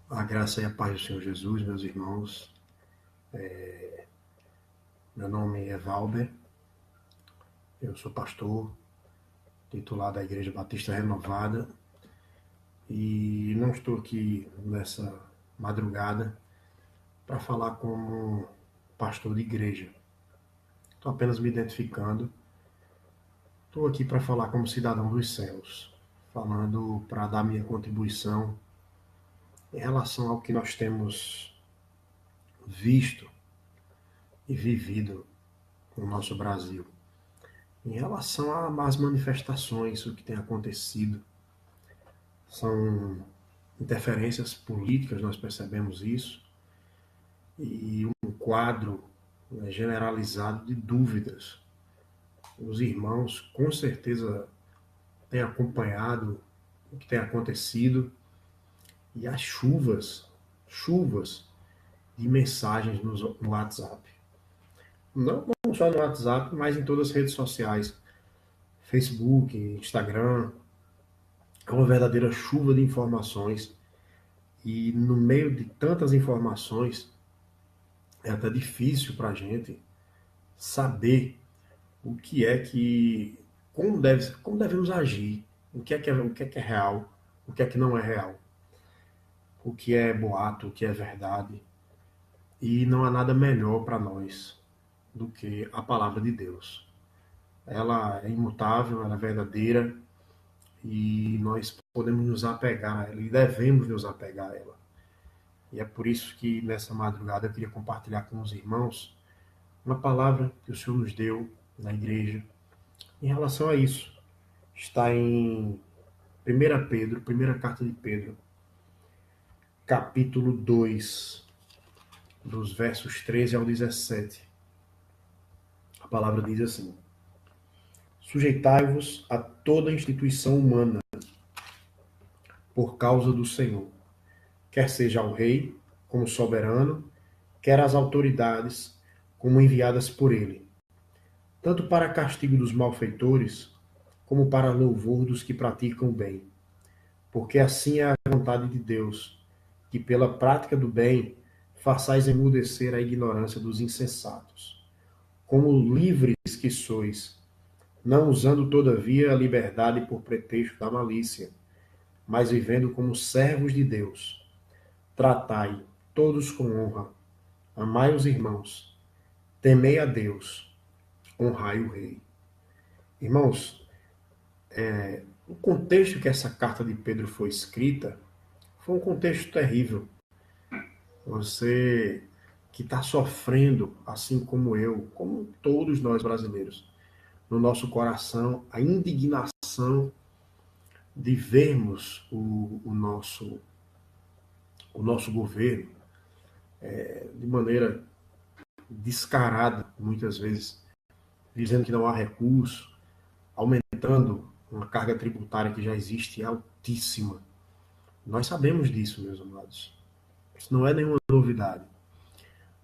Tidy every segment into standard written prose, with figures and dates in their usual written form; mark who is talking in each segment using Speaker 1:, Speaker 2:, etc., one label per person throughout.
Speaker 1: A graça e a paz do Senhor Jesus, meus irmãos. Meu nome é Valber, eu sou pastor, titular da Igreja Batista Renovada, e não estou aqui nessa madrugada para falar como pastor de igreja. Estou apenas me identificando. Estou aqui para falar como cidadão dos céus, falando para dar minha contribuição em relação ao que nós temos visto e vivido no nosso Brasil. Em relação às manifestações, o que tem acontecido, são interferências políticas, nós percebemos isso, e um quadro, né, generalizado de dúvidas. Os irmãos com certeza têm acompanhado o que tem acontecido e as chuvas de mensagens no WhatsApp. Não só no WhatsApp, mas em todas as redes sociais, Facebook, Instagram. É uma verdadeira chuva de informações e no meio de tantas informações é até difícil para a gente saber o que é que, como devemos agir, o que é real, o que é que não é real, o que é boato, o que é verdade. E não há nada melhor para nós do que a palavra de Deus. Ela é imutável, ela é verdadeira e nós podemos nos apegar a ela e devemos nos apegar a ela. E é por isso que nessa madrugada eu queria compartilhar com os irmãos uma palavra que o Senhor nos deu na igreja em relação a isso. Está em 1 Pedro, primeira carta de Pedro, capítulo 2, dos versos 13 ao 17. A palavra diz assim: Sujeitai-vos a toda instituição humana por causa do Senhor, quer seja ao rei como soberano, quer às autoridades como enviadas por ele, tanto para castigo dos malfeitores, como para louvor dos que praticam o bem. Porque assim é a vontade de Deus, que pela prática do bem façais emudecer a ignorância dos insensatos. Como livres que sois, não usando todavia a liberdade por pretexto da malícia, mas vivendo como servos de Deus. Tratai todos com honra, amai os irmãos, temei a Deus, honrai o rei. Irmãos, o contexto que essa carta de Pedro foi escrita foi um contexto terrível. Você que está sofrendo, assim como eu, como todos nós brasileiros, no nosso coração, a indignação de vermos o nosso governo de maneira descarada, muitas vezes, dizendo que não há recurso, aumentando uma carga tributária que já existe altíssima. Nós sabemos disso, meus amados. Isso não é nenhuma novidade.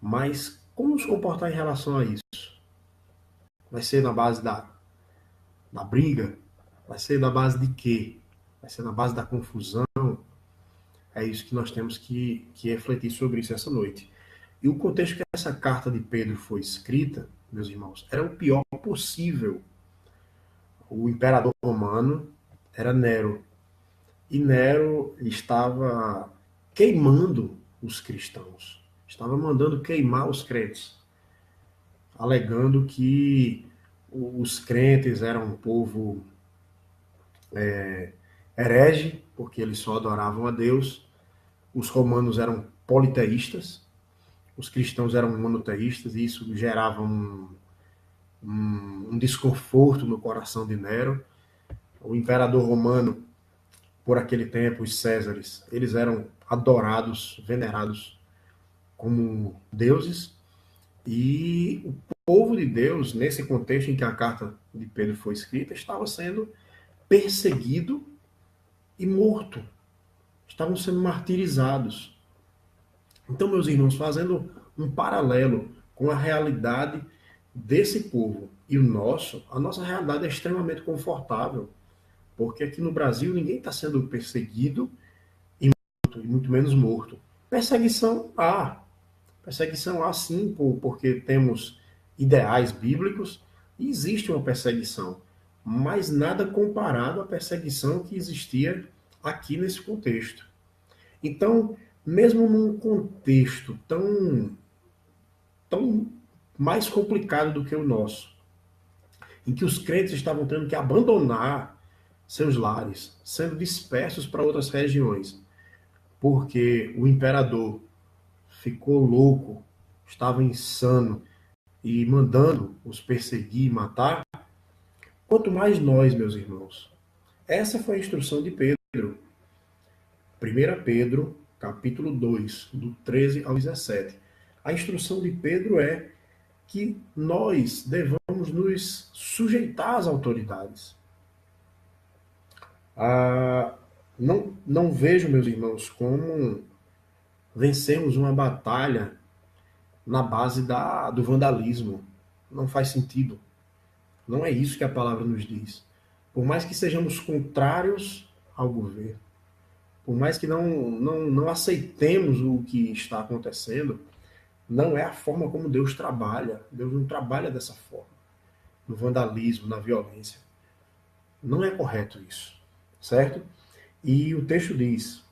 Speaker 1: Mas como nos comportar em relação a isso? Vai ser na base da briga? Vai ser na base de quê? Vai ser na base da confusão? É isso que nós temos que refletir sobre isso essa noite. E o contexto que essa carta de Pedro foi escrita, meus irmãos, era o pior possível. O imperador romano era Nero. E Nero estava queimando os cristãos. Estava mandando queimar os crentes, alegando que os crentes eram um povo herege, porque eles só adoravam a Deus. Os romanos eram politeístas, os cristãos eram monoteístas, e isso gerava um desconforto no coração de Nero. O imperador romano, por aquele tempo, os Césares, eles eram adorados, venerados como deuses, e o povo de Deus, nesse contexto em que a carta de Pedro foi escrita, estava sendo perseguido e morto. Estavam sendo martirizados. Então, meus irmãos, fazendo um paralelo com a realidade desse povo e a nossa realidade é extremamente confortável, porque aqui no Brasil ninguém está sendo perseguido e morto santo e muito menos morto. Perseguição há. Perseguição há sim, porque temos ideais bíblicos e existe uma perseguição, mas nada comparado à perseguição que existia aqui nesse contexto. Então, mesmo num contexto tão mais complicado do que o nosso, em que os crentes estavam tendo que abandonar seus lares, sendo dispersos para outras regiões, porque o imperador ficou louco, estava insano e mandando os perseguir e matar, quanto mais nós, meus irmãos. Essa foi a instrução de Pedro. 1 Pedro, capítulo 2, do 13 ao 17. A instrução de Pedro é que nós devamos nos sujeitar às autoridades. Não vejo, meus irmãos, como vencermos uma batalha na base do vandalismo. Não faz sentido. Não é isso que a palavra nos diz. Por mais que sejamos contrários ao governo, por mais que não aceitemos o que está acontecendo, não é a forma como Deus trabalha. Deus não trabalha dessa forma. No vandalismo, na violência. Não é correto isso. Certo? E o texto diz,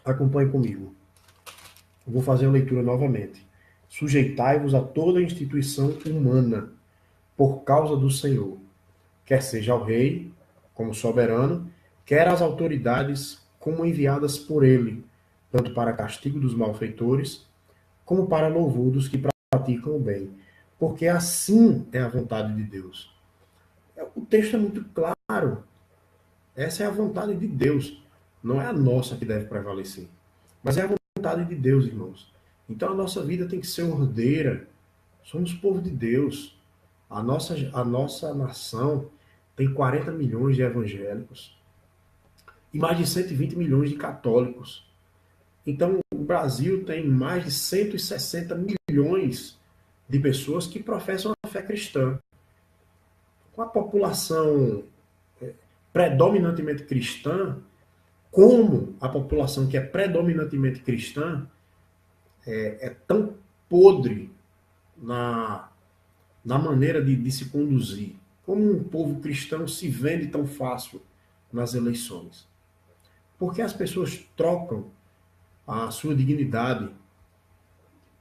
Speaker 1: acompanhe comigo. Eu vou fazer a leitura novamente. Sujeitai-vos a toda instituição humana, por causa do Senhor, quer seja ao rei, como soberano, quer às autoridades, como enviadas por ele, tanto para castigo dos malfeitores, como para louvor dos que praticam o bem. Porque assim é a vontade de Deus. O texto é muito claro. Essa é a vontade de Deus. Não é a nossa que deve prevalecer. Mas é a vontade de Deus, irmãos. Então a nossa vida tem que ser ordeira. Somos povo de Deus. A nossa nação tem 40 milhões de evangélicos e mais de 120 milhões de católicos. Então, o Brasil tem mais de 160 milhões de pessoas que professam a fé cristã. Com a população predominantemente cristã, como a população que é predominantemente cristã é tão podre na maneira de se conduzir. Como um povo cristão se vende tão fácil nas eleições? Porque as pessoas trocam a sua dignidade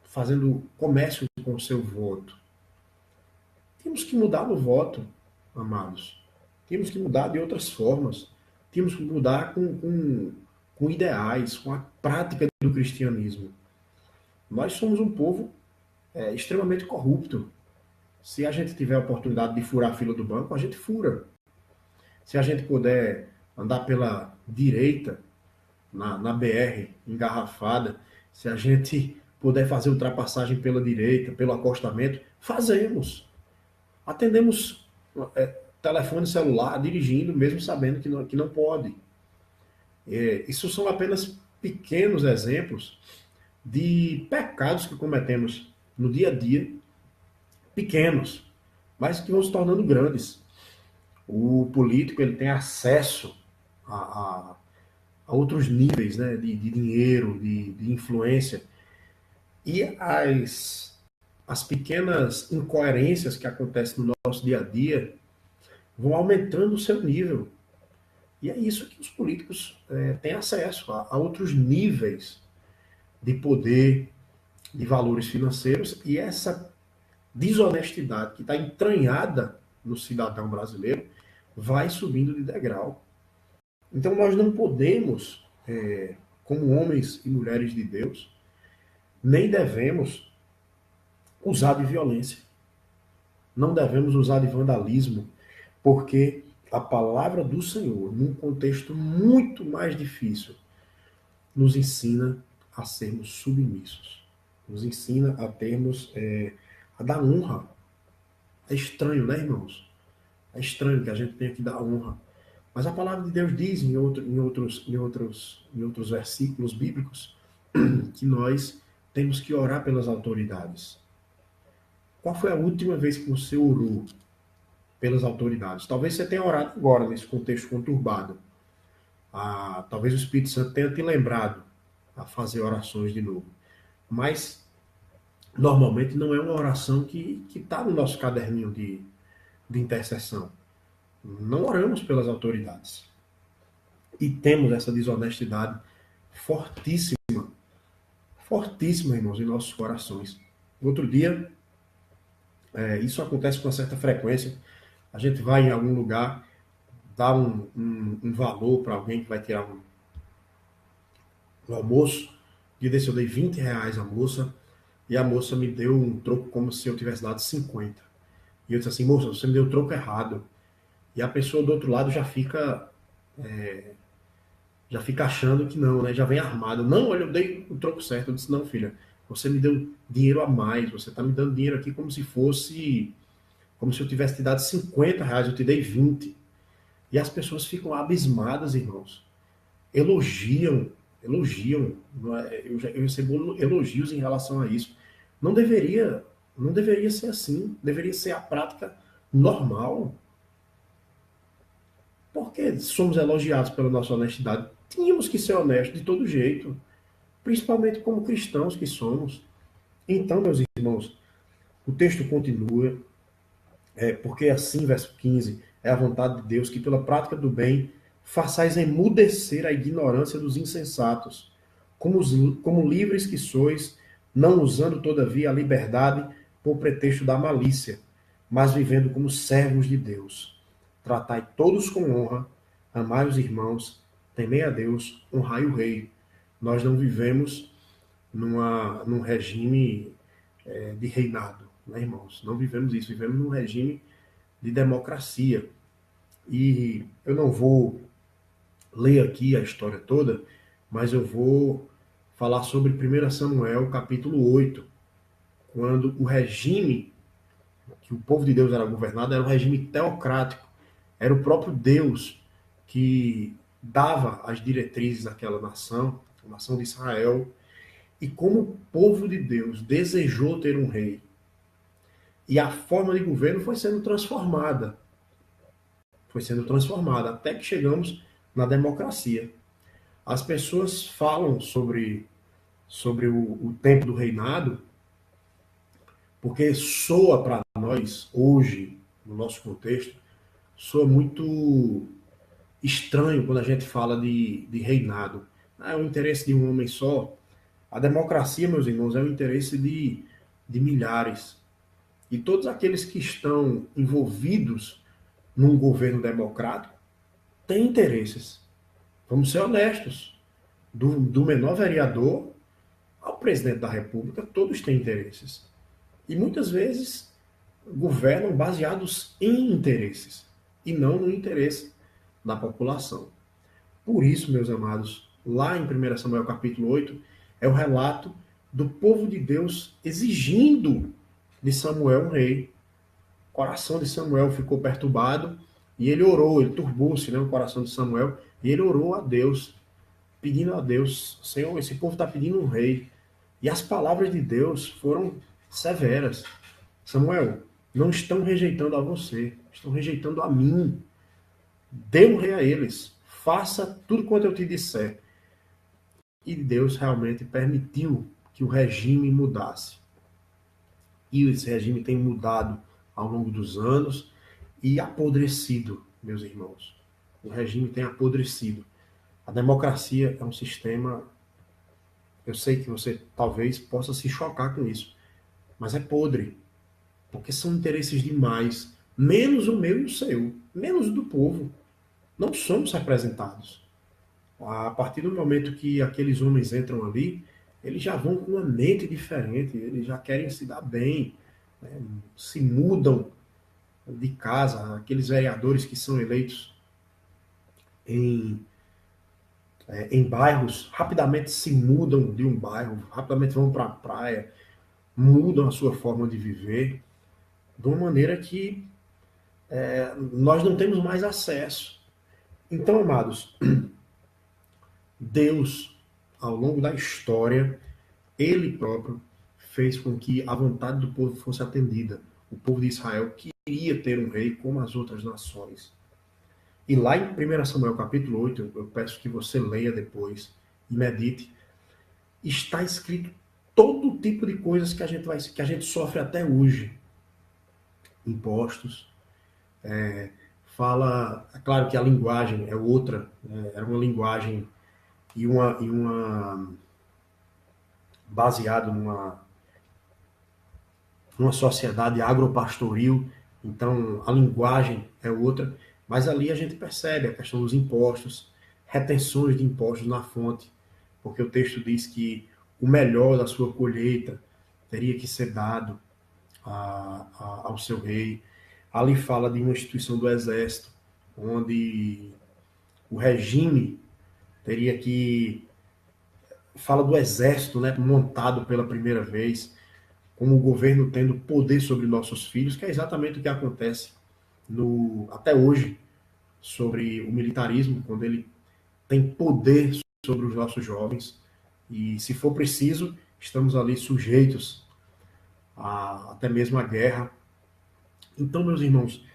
Speaker 1: fazendo comércio com o seu voto. Temos que mudar no voto, amados. Temos que mudar de outras formas. Temos que mudar com ideais, com a prática do cristianismo. Nós somos um povo extremamente corrupto. Se a gente tiver a oportunidade de furar a fila do banco, a gente fura. Se a gente puder andar pela direita, na BR, engarrafada, se a gente puder fazer ultrapassagem pela direita, pelo acostamento, fazemos. Atendemos telefone celular dirigindo, mesmo sabendo que não pode. Isso são apenas pequenos exemplos de pecados que cometemos no dia a dia, pequenos, mas que vão se tornando grandes. O político ele tem acesso a outros níveis, né, de dinheiro, de influência, e as pequenas incoerências que acontecem no nosso dia a dia vão aumentando o seu nível. E é isso que os políticos têm acesso a outros níveis de poder, de valores financeiros, e essa desonestidade que está entranhada no cidadão brasileiro vai subindo de degrau. Então nós não podemos, como homens e mulheres de Deus, nem devemos usar de violência. Não devemos usar de vandalismo, porque a palavra do Senhor, num contexto muito mais difícil, nos ensina a sermos submissos. Nos ensina a termos, a dar honra. É estranho, né, irmãos? É estranho que a gente tenha que dar honra. Mas a palavra de Deus diz em outros versículos bíblicos que nós temos que orar pelas autoridades. Qual foi a última vez que você orou pelas autoridades? Talvez você tenha orado agora, nesse contexto conturbado. Talvez o Espírito Santo tenha te lembrado a fazer orações de novo. Mas, normalmente, não é uma oração que está no nosso caderninho de intercessão. Não oramos pelas autoridades. E temos essa desonestidade fortíssima, fortíssima, irmãos, em nossos corações. Outro dia, isso acontece com uma certa frequência. A gente vai em algum lugar, dá um valor para alguém que vai tirar um almoço. E desse eu dei R$ 20 à moça, e a moça me deu um troco como se eu tivesse dado 50. E eu disse assim, moça, você me deu o troco errado. E a pessoa do outro lado já fica achando que não, né? Já vem armada. Não, olha, eu dei o troco certo. Eu disse, não, filha, você me deu dinheiro a mais. Você está me dando dinheiro aqui como se eu tivesse te dado R$ 50, eu te dei 20. E as pessoas ficam abismadas, irmãos. Elogiam. Eu recebo elogios em relação a isso. Não deveria, não deveria ser assim. Deveria ser a prática normal. Porque somos elogiados pela nossa honestidade. Tínhamos que ser honestos de todo jeito, principalmente como cristãos que somos. Então, meus irmãos, o texto continua, porque assim, verso 15, é a vontade de Deus que pela prática do bem façais emudecer a ignorância dos insensatos, como livres que sois, não usando todavia a liberdade por pretexto da malícia, mas vivendo como servos de Deus. Tratai todos com honra, amai os irmãos, temei a Deus, honrai o rei. Nós não vivemos num regime de reinado, né, irmãos? Não vivemos isso, vivemos num regime de democracia. E eu não vou ler aqui a história toda, mas eu vou falar sobre 1 Samuel, capítulo 8, quando o regime que o povo de Deus era governado era um regime teocrático. Era o próprio Deus que dava as diretrizes àquela nação, a nação de Israel. E como o povo de Deus desejou ter um rei, e a forma de governo foi sendo transformada, até que chegamos na democracia. As pessoas falam sobre o tempo do reinado, porque soa para nós, hoje, no nosso contexto, soa muito estranho quando a gente fala de reinado. É o interesse de um homem só. A democracia, meus irmãos, é o interesse de milhares. E todos aqueles que estão envolvidos num governo democrático têm interesses. Vamos ser honestos. Do menor vereador ao presidente da República, todos têm interesses. E muitas vezes governam baseados em interesses e não no interesse da população. Por isso, meus amados, lá em 1 Samuel capítulo 8, é o relato do povo de Deus exigindo de Samuel um rei. O coração de Samuel ficou perturbado e ele orou, ele turbou-se, né, o coração de Samuel, e ele orou a Deus, pedindo a Deus, Senhor, esse povo está pedindo um rei. E as palavras de Deus foram severas. Samuel, não estão rejeitando a você, estão rejeitando a mim. Dê um rei a eles. Faça tudo quanto eu te disser. E Deus realmente permitiu que o regime mudasse. E esse regime tem mudado ao longo dos anos e apodrecido, meus irmãos. O regime tem apodrecido. A democracia é um sistema. Eu sei que você talvez possa se chocar com isso, mas é podre. Porque são interesses demais, menos o meu e o seu, menos o do povo. Não somos representados. A partir do momento que aqueles homens entram ali, eles já vão com uma mente diferente, eles já querem se dar bem, né? Se mudam de casa, aqueles vereadores que são eleitos em, em bairros, rapidamente se mudam de um bairro, rapidamente vão para a praia, mudam a sua forma de viver, de uma maneira que nós não temos mais acesso. Então, amados, Deus, ao longo da história, Ele próprio fez com que a vontade do povo fosse atendida. O povo de Israel queria ter um rei como as outras nações. E lá em 1 Samuel capítulo 8, eu peço que você leia depois e medite. está escrito todo tipo de coisas que a gente sofre até hoje. Impostos, fala, é claro que a linguagem é outra, né? Era uma linguagem e uma baseado numa sociedade agropastoril, então a linguagem é outra, mas ali a gente percebe a questão dos impostos, retenções de impostos na fonte, porque o texto diz que o melhor da sua colheita teria que ser dado ao seu rei. Ali fala de uma instituição do exército, onde o regime teria que. Fala do exército, né, montado pela primeira vez, como o governo tendo poder sobre nossos filhos, que é exatamente o que acontece até hoje sobre o militarismo, quando ele tem poder sobre os nossos jovens. E, se for preciso, estamos ali sujeitos até mesmo à guerra. Então, meus irmãos,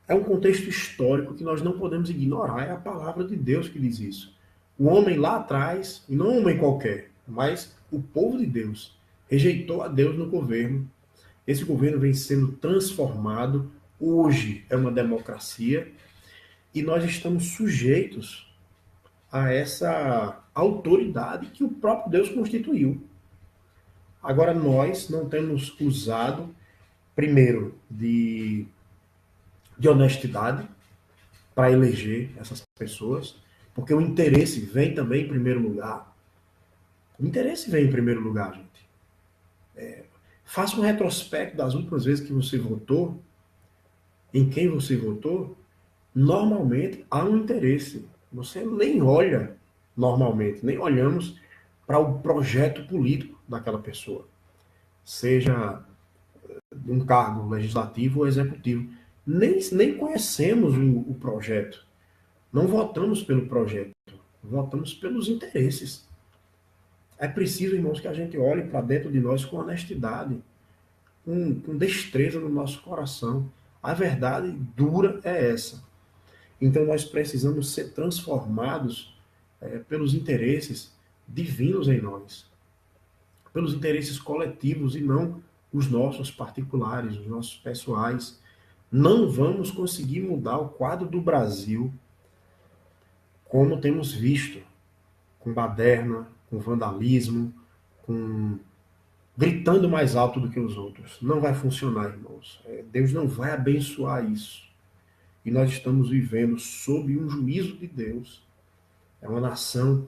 Speaker 1: é um contexto histórico que nós não podemos ignorar. É a palavra de Deus que diz isso. O homem lá atrás, e não um homem qualquer, mas o povo de Deus, rejeitou a Deus no governo. Esse governo vem sendo transformado. Hoje é uma democracia e nós estamos sujeitos a essa autoridade que o próprio Deus constituiu. Agora, nós não temos usado, primeiro, de honestidade para eleger essas pessoas, porque o interesse vem também em primeiro lugar. O interesse vem em primeiro lugar, gente. Faça um retrospecto das últimas vezes que você votou, em quem você votou. Normalmente há um interesse. Você nem olha, normalmente, nem olhamos para o projeto político daquela pessoa, seja um cargo legislativo ou executivo. Nem conhecemos o projeto. Não votamos pelo projeto, votamos pelos interesses. É preciso, irmãos, que a gente olhe para dentro de nós com honestidade, com destreza no nosso coração. A verdade dura é essa. Então nós precisamos ser transformados pelos interesses divinos em nós, pelos interesses coletivos e não os nossos particulares, os nossos pessoais. Não vamos conseguir mudar o quadro do Brasil como temos visto, com baderna, com vandalismo, com gritando mais alto do que os outros. Não vai funcionar, irmãos. Deus não vai abençoar isso. E nós estamos vivendo sob um juízo de Deus. É uma nação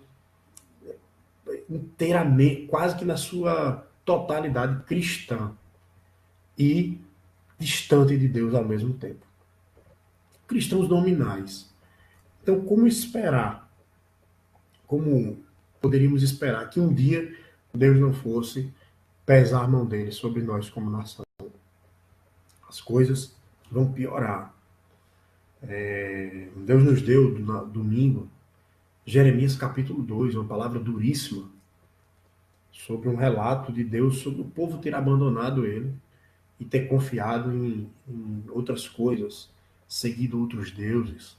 Speaker 1: inteiramente, quase que na sua totalidade cristã e distante de Deus ao mesmo tempo. Cristãos nominais. Então, como poderíamos esperar que um dia Deus não fosse pesar a mão dele sobre nós como nação? As coisas vão piorar. Deus nos deu, no domingo, Jeremias capítulo 2, uma palavra duríssima, sobre um relato de Deus sobre o povo ter abandonado ele e ter confiado em outras coisas, seguido outros deuses.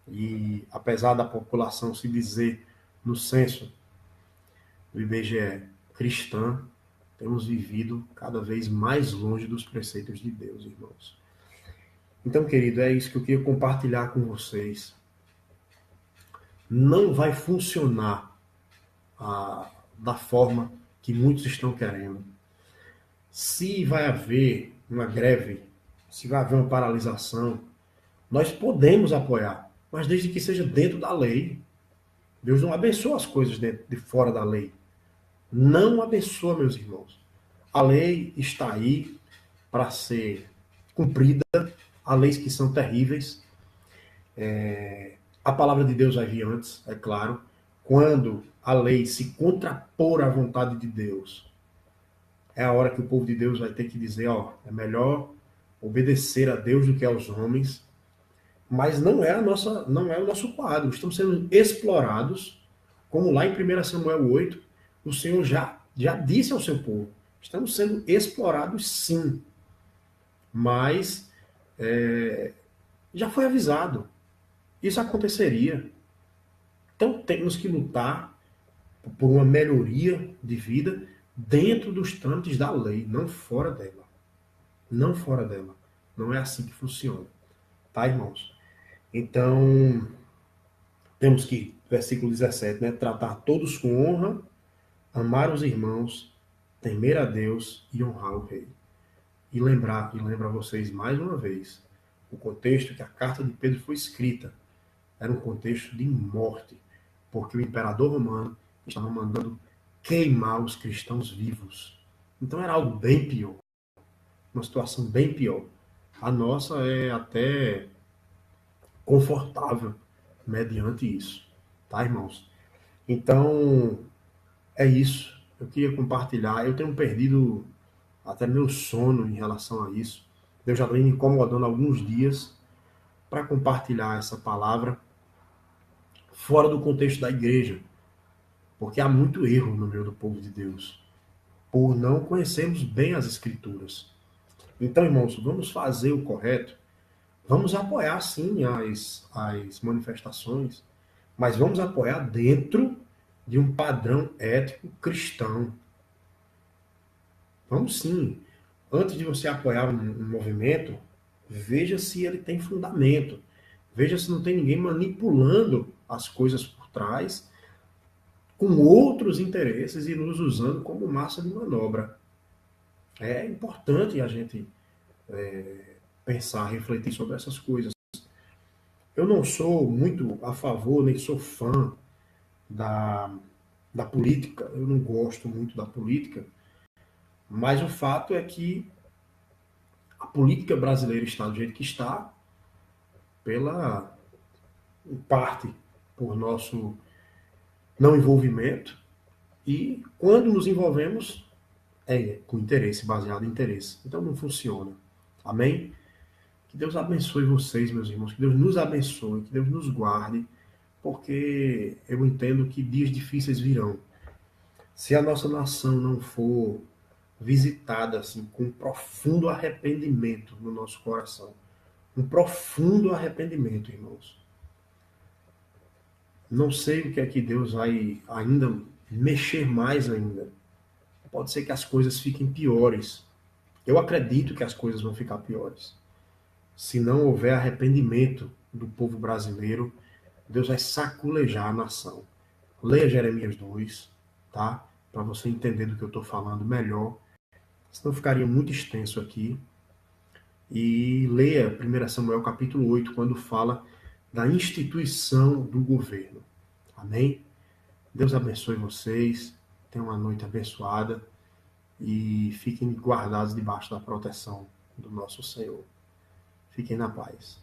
Speaker 1: E apesar da população se dizer, no censo do IBGE, cristã, temos vivido cada vez mais longe dos preceitos de Deus, irmãos. Então, querido, é isso que eu queria compartilhar com vocês. Não vai funcionar da forma que muitos estão querendo. Se vai haver uma greve, se vai haver uma paralisação, nós podemos apoiar, mas desde que seja dentro da lei. Deus não abençoa as coisas de fora da lei. Não abençoa, meus irmãos. A lei está aí para ser cumprida. Há leis que são terríveis. A palavra de Deus vai vir antes, é claro. Quando a lei se contrapor à vontade de Deus, é a hora que o povo de Deus vai ter que dizer, é melhor obedecer a Deus do que aos homens. Mas não é o nosso quadro. Estamos sendo explorados, como lá em 1 Samuel 8, o Senhor já disse ao seu povo. Estamos sendo explorados, sim. Mas já foi avisado. Isso aconteceria. Então temos que lutar por uma melhoria de vida dentro dos trâmites da lei, não fora dela. Não fora dela. Não é assim que funciona. Tá, irmãos? Então, temos que, versículo 17, né? Tratar todos com honra, amar os irmãos, temer a Deus e honrar o rei. E lembrar a vocês mais uma vez, o contexto que a carta de Pedro foi escrita era um contexto de morte, porque o imperador romano estava mandando queimar os cristãos vivos. Então era algo bem pior, uma situação bem pior. A nossa é até confortável mediante isso, tá, irmãos? Então, é isso. Eu queria compartilhar. Eu tenho perdido até meu sono em relação a isso. Deus já vem me incomodando há alguns dias para compartilhar essa palavra fora do contexto da igreja, porque há muito erro no meio do povo de Deus, por não conhecermos bem as Escrituras. Então, irmãos, vamos fazer o correto, vamos apoiar sim as manifestações, mas vamos apoiar dentro de um padrão ético cristão. Vamos sim. Antes de você apoiar um movimento, veja se ele tem fundamento. Veja se não tem ninguém manipulando as coisas por trás com outros interesses e nos usando como massa de manobra. É importante a gente pensar, refletir sobre essas coisas. Eu não sou muito a favor, nem sou fã da, da política, eu não gosto muito da política, mas o fato é que a política brasileira está do jeito que está, pela em parte por nosso não envolvimento, e quando nos envolvemos é com interesse, baseado em interesse. Então não funciona. Amém? Que Deus abençoe vocês, meus irmãos, que Deus nos abençoe, que Deus nos guarde, porque eu entendo que dias difíceis virão. Se a nossa nação não for visitada assim com um profundo arrependimento no nosso coração, um profundo arrependimento, irmãos. Não sei o que é que Deus vai ainda mexer mais ainda. Pode ser que as coisas fiquem piores. Eu acredito que as coisas vão ficar piores. Se não houver arrependimento do povo brasileiro, Deus vai saculejar a nação. Leia Jeremias 2, tá? Para você entender do que eu estou falando melhor. Senão ficaria muito extenso aqui. E leia 1 Samuel capítulo 8, quando fala da instituição do governo. Amém? Deus abençoe vocês. Tenham uma noite abençoada. E fiquem guardados debaixo da proteção do nosso Senhor. Fiquem na paz.